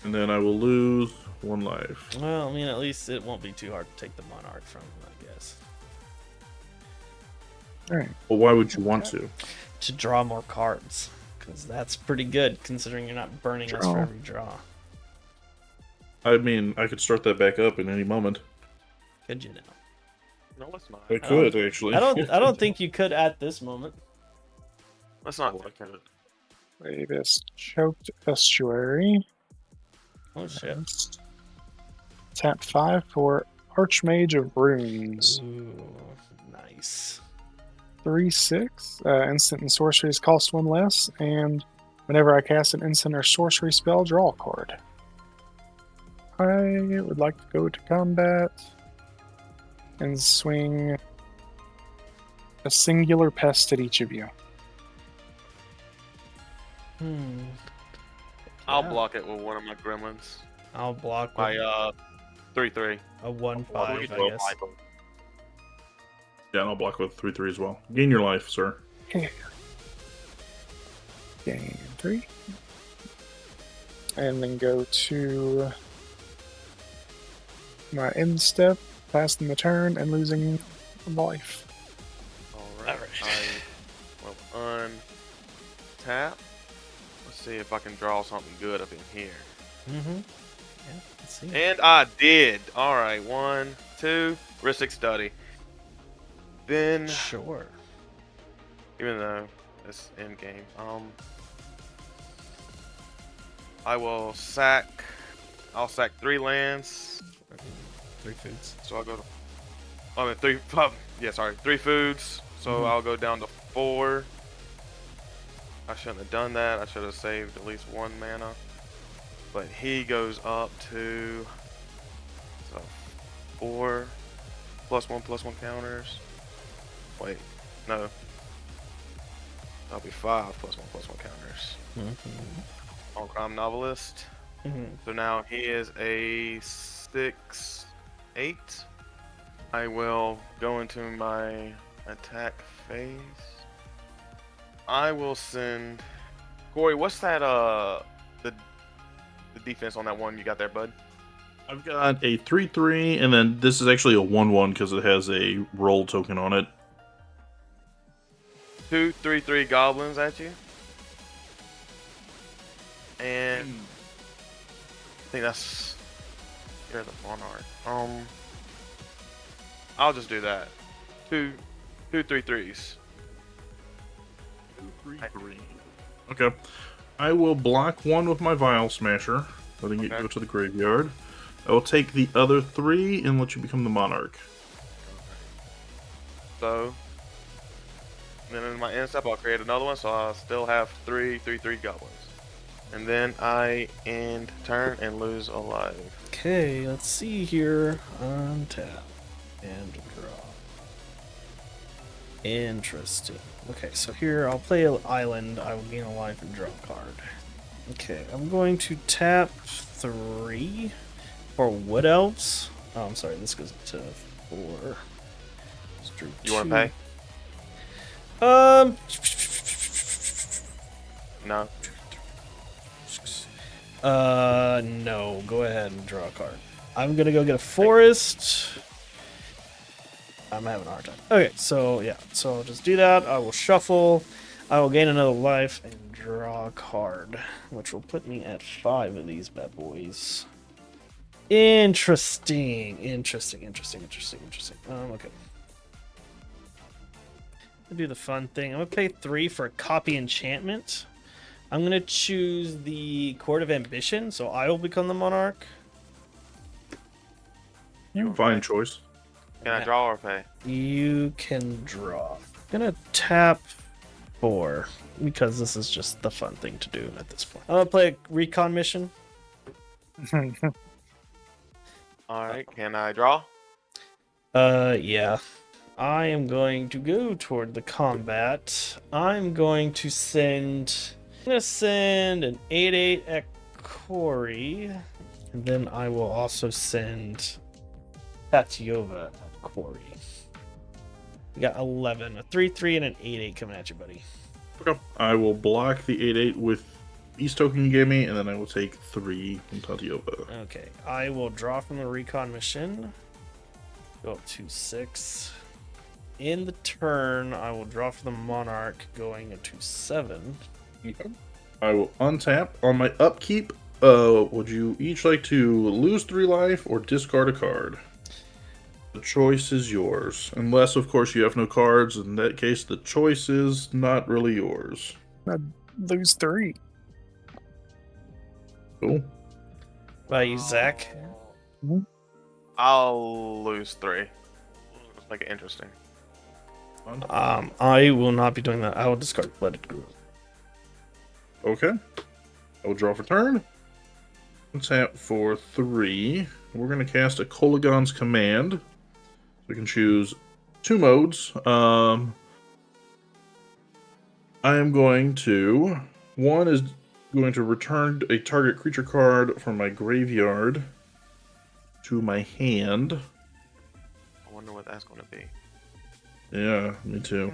S2: and then I will lose 1 life.
S1: Well, I mean, at least it won't be too hard to take the Monarch from him, I guess.
S3: Alright.
S2: Well, why would you want to?
S1: To draw more cards. Because that's pretty good, considering you're not burning us for
S3: Draw.
S1: every draw.
S2: I mean, I could start that back up in any moment.
S1: Could you know?
S4: No, let's not.
S2: I could, actually.
S1: I don't think you could at this moment.
S4: Let's not think of it.
S3: Latest Choked Estuary.
S1: Oh shit.
S3: Tap 5 for Archmage of Runes.
S1: Ooh, nice.
S3: 3/6. Instant and sorceries cost 1 less, and whenever I cast an instant or sorcery spell, draw a card. I would like to go to combat and swing a singular pest at each of you.
S4: I'll
S1: Yeah.
S4: block it with one of my gremlins.
S1: I'll block
S4: My
S1: with
S4: 3/3.
S1: a 1/5, I
S2: well,
S1: guess.
S2: Yeah, and I'll block with 3/3 as well. Gain your life, sir.
S3: Gain 3. And then go to my end step, passing the turn and losing life.
S4: Alright. I will untap. Let's see if I can draw something good up in here.
S1: Mm-hmm. Yeah, let's see.
S4: And I did. Alright, 1, 2, Ristic Study. Then,
S1: Sure.
S4: even though it's end game, I'll sack 3 lands.
S1: 3 foods.
S4: So I'll go to 3 foods. So I'll go down to 4. I shouldn't have done that. I should have saved at least 1 mana. But he goes up to 4 +1/+1 counters. Wait, no. That'll be 5 +1/+1 counters. On Crime Novelist. So now he is a 6/8. I will go into my attack phase. I will send Corey. What's that? The defense on that one you got there, bud.
S2: I've got a 3/3, and then this is actually a 1/1 because it has a roll token on it.
S4: 2 3/3 goblins at you, and I think that's you're the monarch. I'll just do that. 2 3/3s.
S2: 2, 3, 3. Okay. I will block 1 with my Vial Smasher, letting it go to the graveyard. I will take the other 3 and let you become the monarch.
S4: So, then in my end step, I'll create another one, so I'll still have 3 3/3 goblins. And then I end turn and lose a life.
S1: Okay, let's see here. Untap and draw. Interesting. Okay, so here I'll play an island. I will gain a life and draw a card. Okay, I'm going to tap 3 for Wood Elves. Oh, I'm sorry, this goes to 4.
S4: You want to pay? No.
S1: No. Go ahead and draw a card. I'm gonna go get a forest. I'm having a hard time. Okay, so yeah, so I'll just do that. I will shuffle. I will gain another life and draw a card, which will put me at 5 of these bad boys. Interesting. Okay. I'll do the fun thing. I'm gonna pay 3 for a copy enchantment. I'm gonna choose the Court of Ambition, so I will become the monarch.
S2: Fine choice.
S4: Can I draw or pay?
S1: You can draw. I'm gonna tap 4 because this is just the fun thing to do at this point. I'm gonna play a recon mission.
S4: Alright, can I draw?
S1: Yeah. I am going to go toward the combat. I'm going to send an 8/8 at Corey. And then I will also send Tatiova at Corey. We got 11, a 3/3 and an 8/8 coming at you, buddy.
S2: Okay. I will block the 8/8 with East token you gave me, and then I will take 3 from Tatiova.
S1: Okay, I will draw from the recon mission. Go up to 6. In the turn, I will draw for the monarch, going into 7.
S2: I will untap. On my upkeep, would you each like to lose 3 life or discard a card? The choice is yours. Unless, of course, you have no cards. In that case, the choice is not really yours.
S3: I'd lose 3.
S2: Cool.
S1: By you, Zach.
S4: I'll lose 3. Let's make it interesting.
S1: I will not be doing that. I will discard Flooded Grove.
S2: Okay. I will draw for turn. Tap for 3. We're going to cast a Kolagon's Command. We can choose 2 modes. I am going to... One is going to return a target creature card from my graveyard to my hand.
S4: I wonder what that's going to be.
S2: Yeah, me too.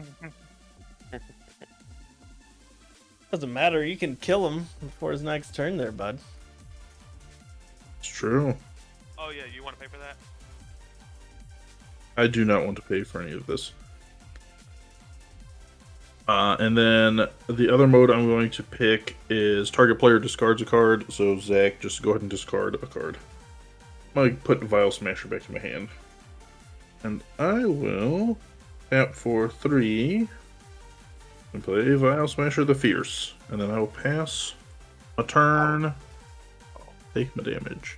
S1: Doesn't matter. You can kill him before his next turn there, bud.
S2: It's true.
S4: Oh yeah, you want to pay for that?
S2: I do not want to pay for any of this. And then the other mode I'm going to pick is target player discards a card. So Zach, just go ahead and discard a card. I'm going to put Vile Smasher back in my hand. And I will tap for 3 and play Vile Smasher the Fierce. And then I will pass a turn. Take my damage.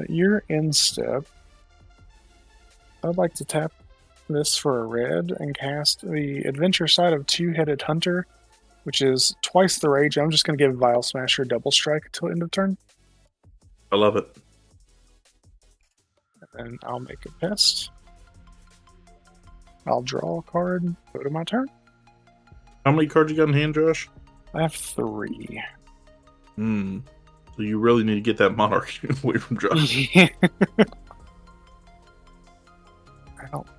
S3: You're in step. I'd like to tap this for a red and cast the adventure side of Two-Headed Hunter, which is twice the rage. I'm just going to give Vile Smasher double strike until end of turn.
S2: I love it.
S3: And I'll make a pest. I'll draw a card, go to my turn.
S2: How many cards you got in hand, Josh?
S3: I have 3.
S2: So you really need to get that Monarch away from Josh.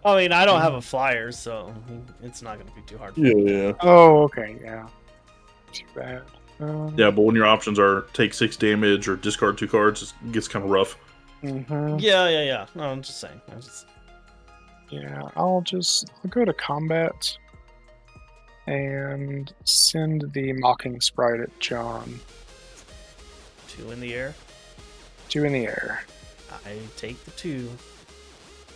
S1: I mean, I don't have a flyer, so it's not going to be too hard.
S2: Yeah.
S3: Oh, okay, yeah. Too bad.
S2: Yeah, but when your options are take 6 damage or discard 2 cards, it gets kind of rough.
S3: Mm-hmm.
S1: Yeah. No, I'm just saying.
S3: Yeah, I'll go to combat and send the Mocking Sprite at John.
S1: 2 in the air.
S3: 2 in the air.
S1: I take the 2.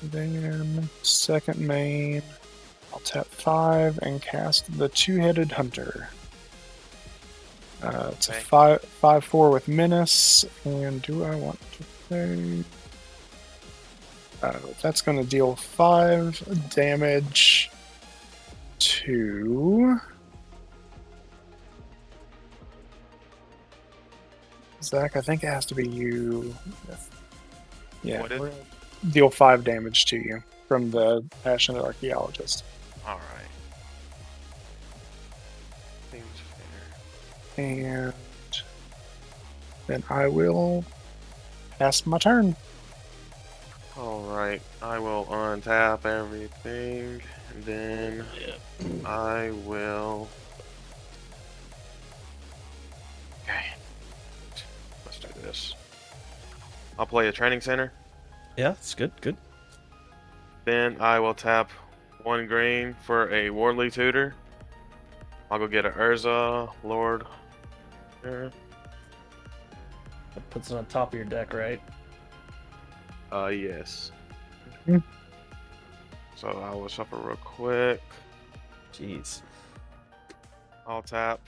S3: Then second main, I'll tap 5 and cast the Two-Headed Hunter. It's a 5/4 with Menace, and do I want to play? That's going to deal 5 damage to Zach. I think it has to be you. Yeah,
S4: What is it?
S3: Deal 5 damage to you from the Passionate Archaeologist.
S4: All right. Seems fair.
S3: And then I will pass my turn.
S4: All right. I will untap everything, and then I will. Okay. Let's do this. I'll play a training center.
S1: Yeah, it's good.
S4: Then I will tap 1 green for a Wardley Tutor. I'll go get an Urza Lord.
S1: That puts it on top of your deck, right?
S4: Yes.
S3: Hmm.
S4: So I will shuffle real quick.
S1: Jeez.
S4: I'll tap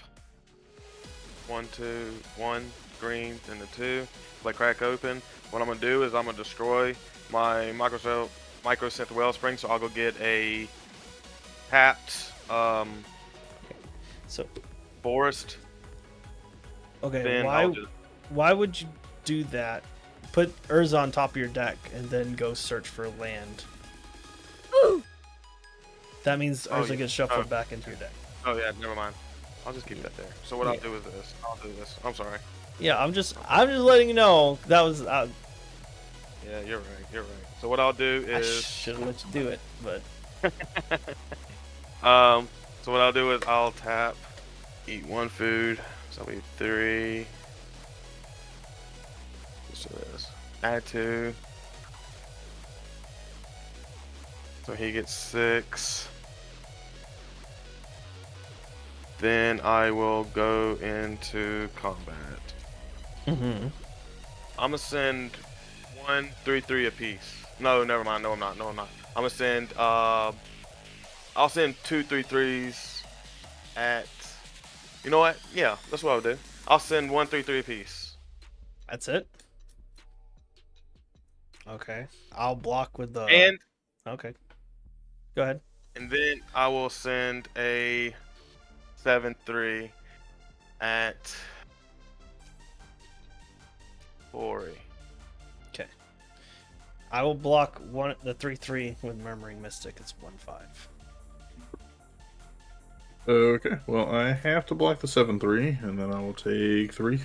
S4: 1, 2, 1 green, then the 2. Play Crack Open. What I'm gonna do is I'm gonna destroy my Microsynth Wellspring. So I'll go get a tapped
S1: So
S4: Forest.
S1: okay,
S4: Then
S1: why would you do that? Put Urza on top of your deck and then go search for land. That means Urza gets shuffled back into your deck.
S4: Oh yeah, never mind. I'll just keep that there. So what I'll do is this. I'll do this. I'm sorry.
S1: Yeah, I'm just letting you know that was.
S4: Yeah, you're right. So what I'll do
S1: I
S4: is
S1: should have let you do it, but
S4: so what I'll do is I'll tap, eat 1 food. So I'll be 3. Let's do this. Add 2. So he gets 6. Then I will go into combat.
S1: mm-hmm.
S4: I'm gonna send 1 3/3 apiece. No, never mind. No, I'm not. I'm gonna send I'll send 2 3/3s at. You know what? Yeah, that's what I'll do. I'll send 1 3/3 apiece.
S1: That's it. Okay. I'll block with the.
S4: And
S1: Okay. Go ahead.
S4: then I will send a 7/3 at Corey.
S1: Okay. I will block the 3/3 with Murmuring Mystic. It's 1/5.
S2: Okay, well, I have to block the 7/3, and then I will take 3.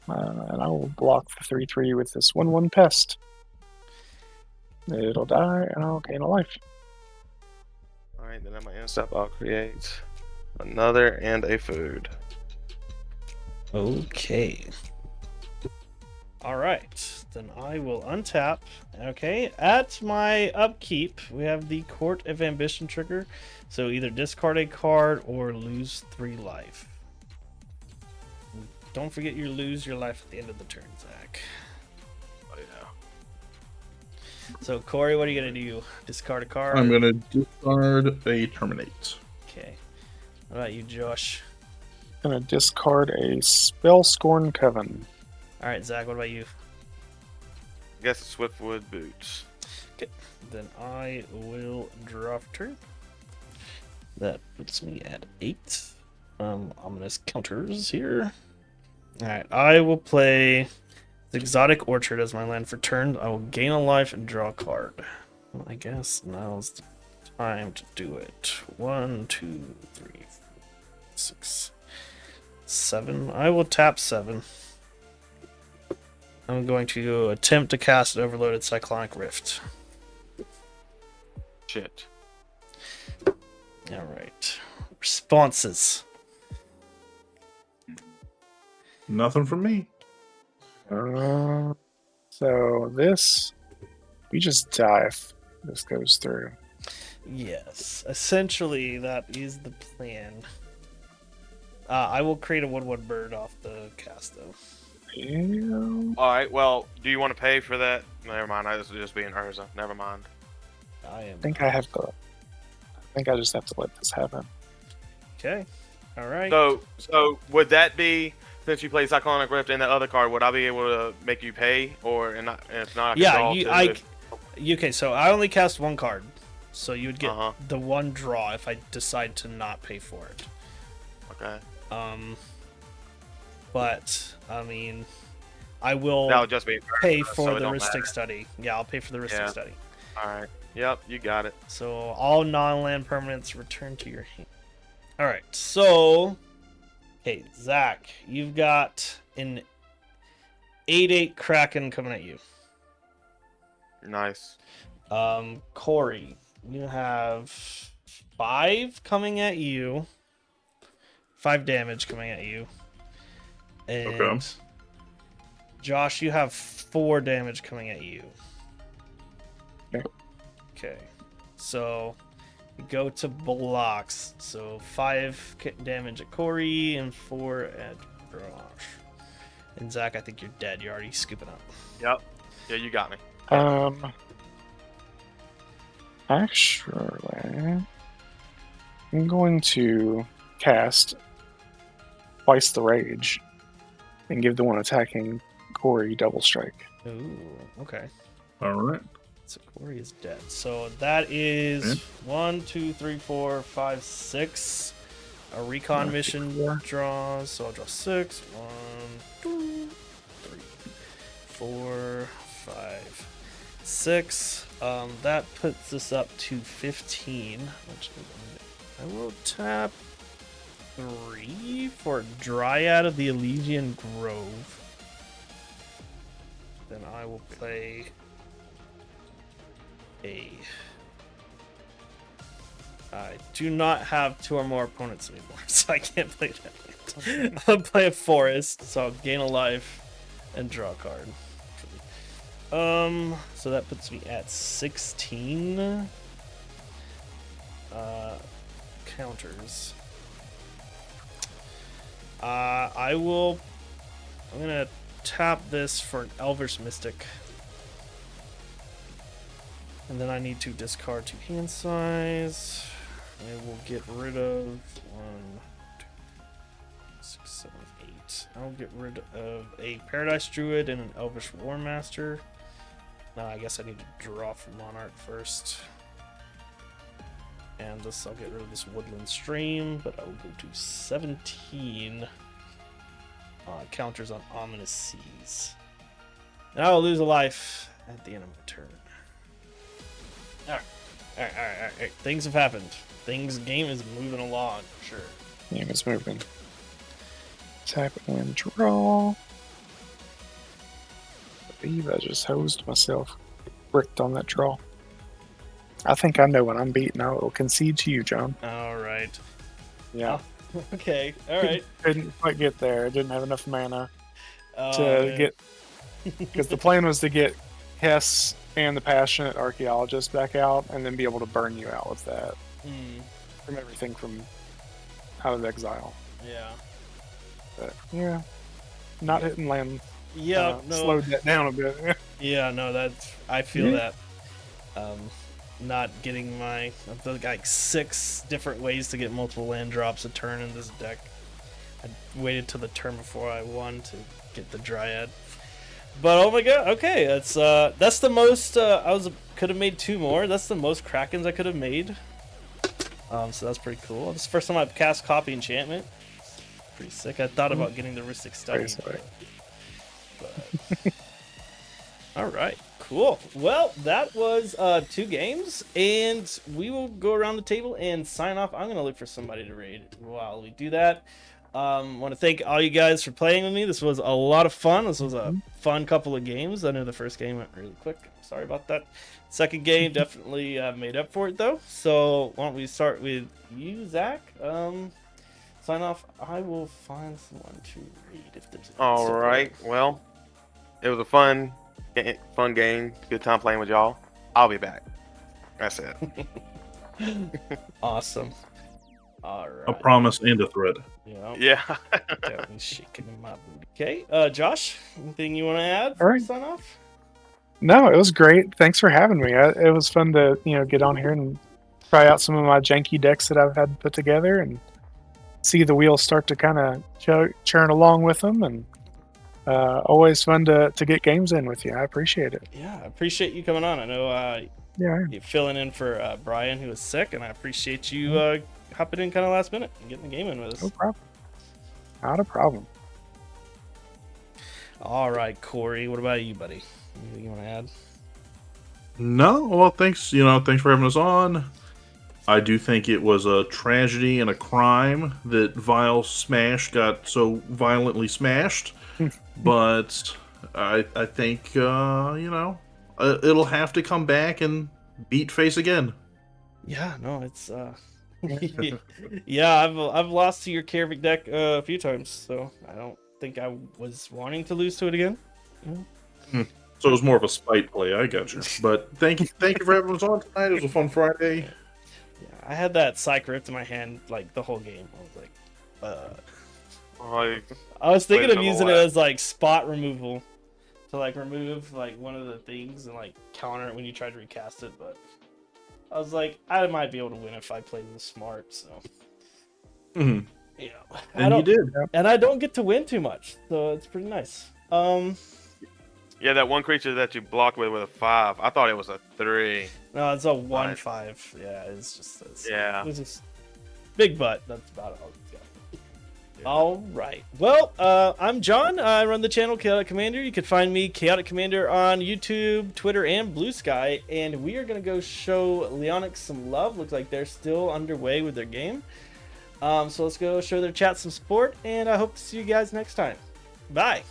S3: And I will block the 3/3 with this 1/1 pest. It'll die, and I'll gain a life.
S4: All right, then at my end step, I'll create another and a food.
S1: Okay. All right. Then I will untap. Okay. At my upkeep, we have the Court of Ambition trigger. So either discard a card or lose 3 life. Don't forget you lose your life at the end of the turn, Zach.
S4: Oh yeah.
S1: So Corey, what are you gonna do? Discard a card.
S2: I'm gonna discard a Terminate.
S1: Okay. What about you, Josh?
S3: Gonna discard a Spellscorn Coven.
S1: All right, Zach. What about you?
S4: I guess it's Swiftwood Boots.
S1: Okay. Then I will draw for turn. That puts me at 8. Ominous counters here. All right. I will play the Exotic Orchard as my land for turn. I will gain a life and draw a card. Well, I guess now's the time to do it. 1, 2, 3, 4, 6, 7. I will tap 7. I'm going to attempt to cast Overloaded Cyclonic Rift.
S4: Shit.
S1: Alright. Responses.
S2: Nothing from me.
S3: So this, we just die if this goes through.
S1: Yes. Essentially, that is the plan. I will create a 1/1 bird off the cast, though.
S3: Yeah.
S4: All right. Well, do you want to pay for that? Never mind. This will just be an Urza. Never mind.
S3: I think I have to. I think I just have to let this happen.
S1: Okay. Alright.
S4: So would that be, since you play Cyclonic Rift and that other card, would I be able to make you pay, or and if not, I can draw
S1: okay, so I only cast 1 card. So you would get
S4: Uh-huh.
S1: the 1 draw if I decide to not pay for it.
S4: Okay.
S1: But I mean, I will
S4: That would just be
S1: pay
S4: Urza,
S1: for
S4: so it
S1: the
S4: don't
S1: Ristic
S4: matter.
S1: Study. Yeah, I'll pay for the Ristic
S4: Yeah.
S1: Study.
S4: All right. Yep. You got it.
S1: So all non-land permanents return to your hand. All right. So, okay, Zach, you've got an 8/8 Kraken coming at you.
S4: Nice.
S1: Corey, you have 5 coming at you. 5 damage coming at you. And
S2: Okay.
S1: Josh, you have 4 damage coming at you.
S3: Okay.
S1: Okay. So we go to blocks. So 5 damage at Corey and 4 at Josh. And Zach, I think you're dead. You're already scooping up.
S4: Yep. Yeah, you got me.
S3: Actually, I'm going to cast twice the rage and give the one attacking Corey double strike.
S1: Ooh, okay.
S2: All right.
S1: So Corey is dead. So that is
S2: Okay.
S1: 1, 2, 3, 4, 5, 6. A recon mission draws. So I'll draw 6. 1, 2, 3, 4, 5, 6. That puts us up to 15. Which I will tap 3 for Dryad of the Elysian Grove. Then I will play I do not have 2 or more opponents anymore, so I can't play that. I'll play a forest, so I'll gain a life and draw a card. So that puts me at 16 counters. I'm gonna tap this for an Elvish Mystic. And then I need to discard 2 hand size. I will get rid of 1, 2, 6, 7, 8. I'll get rid of a Paradise Druid and an Elvish War Master. No, I guess I need to draw from Monarch first. And this, I'll get rid of this Woodland Stream, but I will go to 17 counters on Ominous Seas. And I will lose a life at the end of my turn. Alright. Things have happened. Game is moving along, for sure.
S3: Game is moving. Tap and draw. I believe I just hosed myself. Bricked on that draw. I think I know when I'm beaten. I will concede to you, John.
S1: Alright.
S3: Yeah.
S1: Oh, okay, alright.
S3: Couldn't quite get there. I didn't have enough mana to
S1: Man.
S3: get... Because the plan was to get Hess and the Passionate Archaeologist back out, and then be able to burn you out with that. From everything from out of exile.
S1: Yeah.
S3: But, yeah. Not hitting land.
S1: Yeah, no.
S3: Slowed that down a bit.
S1: Yeah, no, that's... I feel that. Not getting my... I've got like 6 different ways to get multiple land drops a turn in this deck. I waited till the turn before I won to get the Dryad. But oh my god, okay, that's the most could have made 2 more. That's the most Krakens I could have made. So that's pretty cool. This is the first time I've cast Copy Enchantment. Pretty sick. I thought about getting the Rhystic Study. But alright, cool. Well, that was 2 games, and we will go around the table and sign off. I'm gonna look for somebody to raid while we do that. Want to thank all you guys for playing with me. This was a lot of fun. This was a fun couple of games. I know the first game went really quick. Sorry about that. Second game definitely made up for it, though. So why don't we start with you, Zach? Sign off. I will find someone to read if there's.
S4: All right. Well, it was a fun game. Good time playing with y'all. I'll be back. That's it.
S1: Awesome. All right.
S2: A promise and a threat.
S4: Yeah.
S1: Got me shaking in my booty. Okay, Josh, anything you want to add for
S3: All right.
S1: sign off?
S3: No, it was great. Thanks for having me. It was fun to get on here and try out some of my janky decks that I've had put together and see the wheels start to kind of churn along with them. And always fun to get games in with you. I appreciate it.
S1: Yeah, I appreciate you coming on. I know you're filling in for Brian, who was sick, and I appreciate you hopping in kind of last minute and getting the game in with us.
S3: No problem. Not a problem.
S1: All right, Corey, what about you, buddy? Anything you want to add?
S2: No, well, thanks. Thanks for having us on. I do think it was a tragedy and a crime that Vile Smash got so violently smashed, but I think it'll have to come back and beat face again.
S1: Yeah, no, it's yeah, I've lost to your Kervik deck a few times, so I don't think I was wanting to lose to it again.
S2: So it was more of a spite play. I got you. But thank you for having us on tonight. It was a fun Friday.
S1: Yeah, I had that Psych Rift in my hand like the whole game. I was like, I was thinking of using it as like spot removal to like remove like one of the things and like counter it when you try to recast it, but I was like, I might be able to win if I play this smart. So,
S2: And
S1: you
S2: did,
S1: and I don't get to win too much, so it's pretty nice.
S4: Yeah, that one creature that you blocked with a 5. I thought it was a 3.
S1: No, it's a 1/5. Yeah, it's just
S4: Yeah.
S1: just big butt. That's about all it's got. All right. Well, I'm John. I run the channel Chaotic Commander. You can find me Chaotic Commander on YouTube, Twitter, and Blue Sky. And we are gonna go show Leonix some love. Looks like they're still underway with their game. So let's go show their chat some support, and I hope to see you guys next time. Bye.